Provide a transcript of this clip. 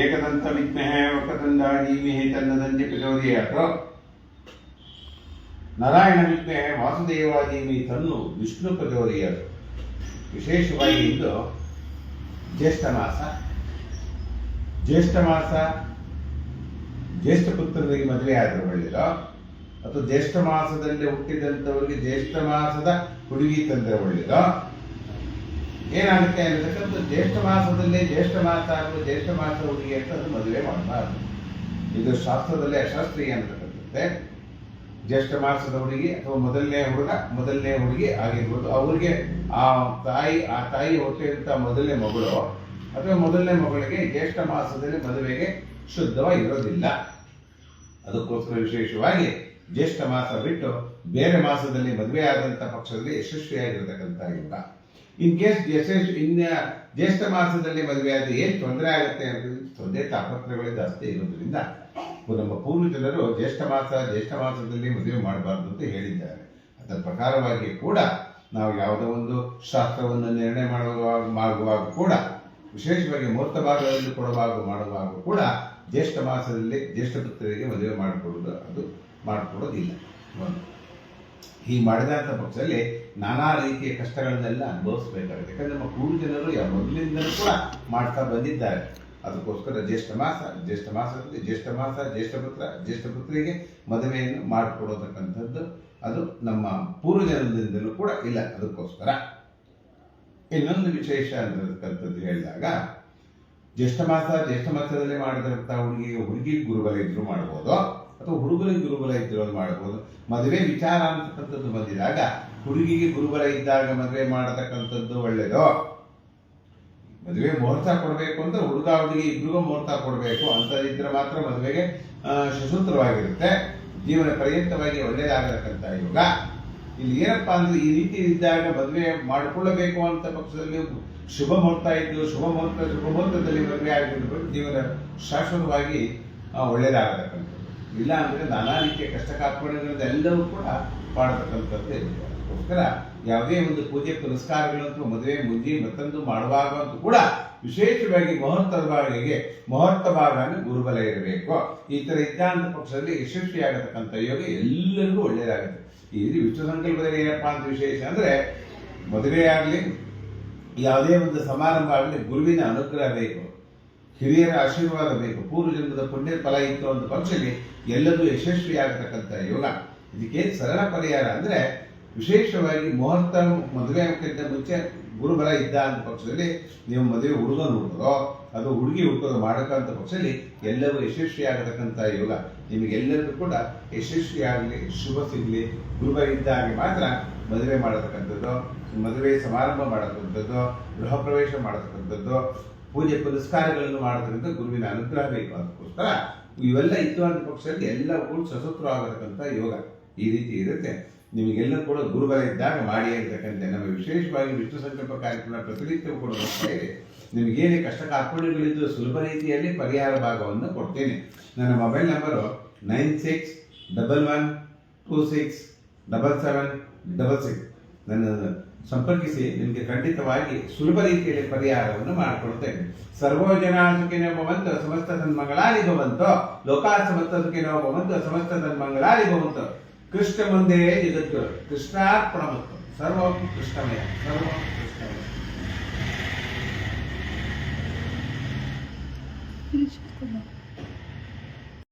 ಏಕದಂತ ವಿದ್ಮಹೇ ವಕ್ರತುಂಡಾಧೀಮಹಿ ತನ್ನದಂತೆ ಪ್ರಚೋದಯಾತ್. ನಾರಾಯಣ ವಿದ್ಮಹೇ ವಾಸುದೇವಾಧೀಮಹಿ ತನ್ನು ವಿಷ್ಣು ಪ್ರಚೋದಯಾತ್. ವಿಶೇಷವಾಗಿ ಇಂದು ಜ್ಯೇಷ್ಠ ಮಾಸ. ಜ್ಯೇಷ್ಠ ಪುತ್ರರಿಗೆ ಮದುವೆ ಆದರೂ ಒಳ್ಳೆಯದು, ಅಥವಾ ಜ್ಯೇಷ್ಠ ಮಾಸದಲ್ಲಿ ಹುಟ್ಟಿದಂಥವರಿಗೆ ಜ್ಯೇಷ್ಠ ಮಾಸದ ಹುಡುಗಿ ತಂದರೆ ಒಳ್ಳೆಯದು. ಏನಾಗುತ್ತೆ ಅನ್ನತಕ್ಕಂಥ ಜ್ಯೇಷ್ಠ ಮಾಸದಲ್ಲಿ ಜ್ಯೇಷ್ಠ ಮಾಸ ಅಥವಾ ಜ್ಯೇಷ್ಠ ಮಾಸ ಹುಡುಗಿ ಅಂತ ಅದು ಮದುವೆ ಮಾಡಬಾರ್ದು. ಇದು ಶಾಸ್ತ್ರದಲ್ಲಿ ಅಶಾಸ್ತ್ರೀಯ ಅನ್ನತಕ್ಕಂಥದ್ದೇ. ಜ್ಯೇಷ್ಠ ಮಾಸದ ಹುಡುಗಿ ಅಥವಾ ಮೊದಲನೇ ಹುಡುಗಿ ಆಗಿರ್ಬೋದು, ಅವರಿಗೆ ಆ ತಾಯಿ ಹೊಟ್ಟೆಯಂತ ಮೊದಲನೇ ಮಗಳು ಅಥವಾ ಮೊದಲನೇ ಮಗಳಿಗೆ ಜ್ಯೇಷ್ಠ ಮಾಸದಲ್ಲಿ ಮದುವೆಗೆ ಶುದ್ಧವಾಗಿರೋದಿಲ್ಲ. ಅದಕ್ಕೋಸ್ಕರ ವಿಶೇಷವಾಗಿ ಜ್ಯೇಷ್ಠ ಮಾಸ ಬಿಟ್ಟು ಬೇರೆ ಮಾಸದಲ್ಲಿ ಮದುವೆ ಆದಂಥ ಪಕ್ಷದಲ್ಲಿ ಯಶಸ್ವಿಯಾಗಿರತಕ್ಕಂಥ ಯುಗ. ಇನ್ ಕೇಸ್ ಜ್ಯೇಷ್ಠ ಮಾಸದಲ್ಲಿ ಮದುವೆ ಆದ್ರೆ ಏನು ತೊಂದರೆ ಆಗುತ್ತೆ ಅಂತ ತೊಂದರೆ ತಾಪತ್ರಗಳೇ ಜಾಸ್ತಿ ಇರೋದ್ರಿಂದ ನಮ್ಮ ಪೂರ್ವಜನರು ಜ್ಯೇಷ್ಠ ಮಾಸದಲ್ಲಿ ಮದುವೆ ಮಾಡಬಾರ್ದು ಅಂತ ಹೇಳಿದ್ದಾರೆ. ಅದರ ಪ್ರಕಾರವಾಗಿ ಕೂಡ ನಾವು ಯಾವುದೋ ಒಂದು ಶಾಸ್ತ್ರವನ್ನು ನಿರ್ಣಯ ಮಾಡುವಾಗ ಕೂಡ ವಿಶೇಷವಾಗಿ ಮುಹೂರ್ತ ಭಾಗದಲ್ಲಿ ಮಾಡುವಾಗ ಕೂಡ ಜ್ಯೇಷ್ಠ ಮಾಸದಲ್ಲಿ ಜ್ಯೇಷ್ಠ ಪುತ್ರರಿಗೆ ಮದುವೆ ಮಾಡಿಕೊಡೋದಿಲ್ಲ. ಹೀಗೆ ಮಾಡಿದಂಥ ಪಕ್ಷದಲ್ಲಿ ನಾನಾ ರೀತಿಯ ಕಷ್ಟಗಳನ್ನೆಲ್ಲ ಅನುಭವಿಸಬೇಕಾಗುತ್ತೆ. ಯಾಕಂದ್ರೆ ನಮ್ಮ ಪೂರ್ವಜನರು ಮೊದಲಿಂದಲೂ ಕೂಡ ಮಾಡ್ತಾ ಬಂದಿದ್ದಾರೆ. ಅದಕ್ಕೋಸ್ಕರ ಜ್ಯೇಷ್ಠ ಮಾಸದಲ್ಲಿ ಜ್ಯೇಷ್ಠ ಪುತ್ರಿಗೆ ಮದುವೆಯನ್ನು ಮಾಡಿಕೊಡೋತಕ್ಕಂಥದ್ದು ಅದು ನಮ್ಮ ಪೂರ್ವಜನದಿಂದಲೂ ಕೂಡ ಇಲ್ಲ. ಅದಕ್ಕೋಸ್ಕರ ಇನ್ನೊಂದು ವಿಶೇಷ ಅಂತಕ್ಕಂಥದ್ದು ಹೇಳಿದಾಗ, ಜ್ಯೇಷ್ಠ ಮಾಸದಲ್ಲಿ ಮಾಡಿದಂಥ ಹುಡುಗಿ ಗುರುಬಲ ಇದ್ರು ಮಾಡ್ಬೋದು, ಅಥವಾ ಹುಡುಗರಿಗೆ ಗುರುಬಲ ಇದ್ರು ಮಾಡ್ಬೋದು. ಮದುವೆ ವಿಚಾರ ಅಂತಕ್ಕಂಥದ್ದು ಬಂದಿದಾಗ ಹುಡುಗಿಗೆ ಗುರುಬಲ ಇದ್ದಾಗ ಮದುವೆ ಮಾಡತಕ್ಕಂಥದ್ದು ಒಳ್ಳೆಯದು. ಮದುವೆ ಮುಹೂರ್ತ ಕೊಡಬೇಕು ಅಂತ ಹುಡುಗಿ ಇಬ್ರಿಗೂ ಮುಹೂರ್ತ ಕೊಡಬೇಕು ಅಂತದಿದ್ರೆ ಮಾತ್ರ ಮದುವೆಗೆ ಸಸೂತ್ರವಾಗಿರುತ್ತೆ, ಜೀವನ ಪರ್ಯಂತವಾಗಿ ಒಳ್ಳೆಯದಾಗತಕ್ಕಂಥ ಯುಗ. ಇಲ್ಲಿ ಏನಪ್ಪಾ ಅಂದ್ರೆ ಈ ರೀತಿ ಇದ್ದಾಗ ಮದುವೆ ಮಾಡಿಕೊಳ್ಳಬೇಕು ಅಂತ ಪಕ್ಷದಲ್ಲಿ ಶುಭ ಮುಹೂರ್ತದಲ್ಲಿ ಮದುವೆ ಆಗಿರ್ಬೇಕು, ಜೀವನ ಶಾಶ್ವತವಾಗಿ ಒಳ್ಳೆಯದಾಗತಕ್ಕಂಥದ್ದು. ಇಲ್ಲ ಅಂದ್ರೆ ನಾನಾ ರೀತಿಯ ಕಷ್ಟ ಕಾರ್ಪಣ್ಯಗಳೆಲ್ಲವೂ ಕೂಡ ಮಾಡತಕ್ಕಂಥದ್ದು ಇರುತ್ತೆ. ಅದಕ್ಕೋಸ್ಕರ ಯಾವುದೇ ಒಂದು ಪೂಜೆ ಪುರಸ್ಕಾರಗಳಂತೂ ಮದುವೆ ಮುಂಜಿ ಮತ್ತೊಂದು ಮಾಡುವಾಗ ಅಂತೂ ಕೂಡ ವಿಶೇಷವಾಗಿ ಮುಹೂರ್ತ ಭಾಗನ ಗುರುಬಲ ಇರಬೇಕು. ಈ ತರ ಇದ್ದಂಥ ಪಕ್ಷದಲ್ಲಿ ಯಶಸ್ವಿಯಾಗತಕ್ಕಂಥ ಯೋಗ ಎಲ್ಲರಿಗೂ ಒಳ್ಳೆಯದಾಗುತ್ತೆ. ಈ ವಿಷ್ಣು ಸಂಕಲ್ಪದಲ್ಲಿ ಏನಪ್ಪಾ ಅಂತ ವಿಶೇಷ ಅಂದ್ರೆ, ಮದುವೆ ಆಗಲಿ ಯಾವುದೇ ಒಂದು ಸಮಾರಂಭ ಆಗಲಿ ಗುರುವಿನ ಅನುಗ್ರಹ ಬೇಕು, ಹಿರಿಯರ ಆಶೀರ್ವಾದ ಬೇಕು, ಪೂರ್ವ ಜನ್ಮದ ಪುಣ್ಯದ ಫಲ ಇತ್ತು ಅಂತ ಪಕ್ಷದಲ್ಲಿ ಎಲ್ಲದೂ ಯಶಸ್ವಿಯಾಗತಕ್ಕಂಥ ಯೋಗ. ಇದಕ್ಕೆ ಸರಳ ಪರಿಹಾರ ಅಂದ್ರೆ ವಿಶೇಷವಾಗಿ ಮದುವೆ ಆಗಕ್ಕಿಂತ ಮುಂಚೆ ಗುರುಬಲ ಇದ್ದ ಅಂತ ಪಕ್ಷದಲ್ಲಿ ನೀವು ಮದುವೆ ಹುಡುಗನ ಹುಡುಕೋದು ಅದು ಹುಡುಗಿ ಹುಡುಕೋದು ಮಾಡಕ್ಕಂಥ ಪಕ್ಷದಲ್ಲಿ ಎಲ್ಲವೂ ಯಶಸ್ವಿಯಾಗತಕ್ಕಂಥ ಯೋಗ. ನಿಮಗೆಲ್ಲರಿಗೂ ಕೂಡ ಯಶಸ್ವಿಯಾಗಲಿ, ಶುಭ ಸಿಗಲಿ, ಗುರುಬಲ ಇದ್ದಾಗ ಮಾತ್ರ ಮದುವೆ ಮಾಡತಕ್ಕಂಥದ್ದು, ಮದುವೆ ಸಮಾರಂಭ ಮಾಡತಕ್ಕಂಥದ್ದು, ಗೃಹ ಪ್ರವೇಶ ಮಾಡತಕ್ಕಂಥದ್ದು, ಪೂಜೆ ಪುರಸ್ಕಾರಗಳನ್ನು ಮಾಡತಕ್ಕಂಥ ಗುರುವಿನ ಅನುಗ್ರಹ ಬೇಕು. ಅದಕ್ಕೋಸ್ಕರ ಇವೆಲ್ಲ ಇತ್ತು ಅಂತ ಪಕ್ಷದಲ್ಲಿ ಎಲ್ಲ ಕೂಡ ಸಸೂತ್ರವಾಗತಕ್ಕಂಥ ಯೋಗ ಈ ರೀತಿ ಇರುತ್ತೆ. ನಿಮಗೆಲ್ಲ ಕೂಡ ಗುರುಬಲ ಇದ್ದಾಗ ಮಾಡಿ ಅಂತಕ್ಕಂಥ ನಮ್ಮ ವಿಶೇಷವಾಗಿ ವಿಷ್ಣು ಸಂಕಲ್ಪ ಕಾರ್ಯಕ್ರಮ ಪ್ರತಿನಿತ್ಯವೂ ಕೂಡ ಹೋಗ್ತಾ ಇದೆ. ನಿಮಗೇನೇ ಕಷ್ಟ ಕಾರ್ಪಣ್ಯಗಳಿದ್ದು ಸುಲಭ ರೀತಿಯಲ್ಲಿ ಪರಿಹಾರ ಭಾಗವನ್ನು ಕೊಡ್ತೇನೆ. ನನ್ನ ಮೊಬೈಲ್ ನಂಬರು 9611267766. ನನ್ನ ಸಂಪರ್ಕಿಸಿ, ನಿಮಗೆ ಖಂಡಿತವಾಗಿ ಸುಲಭ ರೀತಿಯಲ್ಲಿ ಪರಿಹಾರವನ್ನು ಮಾಡಿಕೊಡ್ತೇನೆ. ಸರ್ವೋ ಜನಾ ಸುಖಿನೋ ಭವಂತು, ಸಮಸ್ತ ಸನ್ಮಂಗಳಾನಿ ಭವಂತು, ಲೋಕಾ ಸಮಸ್ತ ಸುಖಿನೋ ಭವಂತು, ಸಮಸ್ತ ಸನ್ಮಂಗಳಾನಿ ಭವಂತು. ಕೃಷ್ಣ ಮುಂದೆ ಜಗದ್ಗುರು, ಕೃಷ್ಣಾರ್ಪಣಮಸ್ತು. ಸರ್ವಂ ಕೃಷ್ಣಮಯ.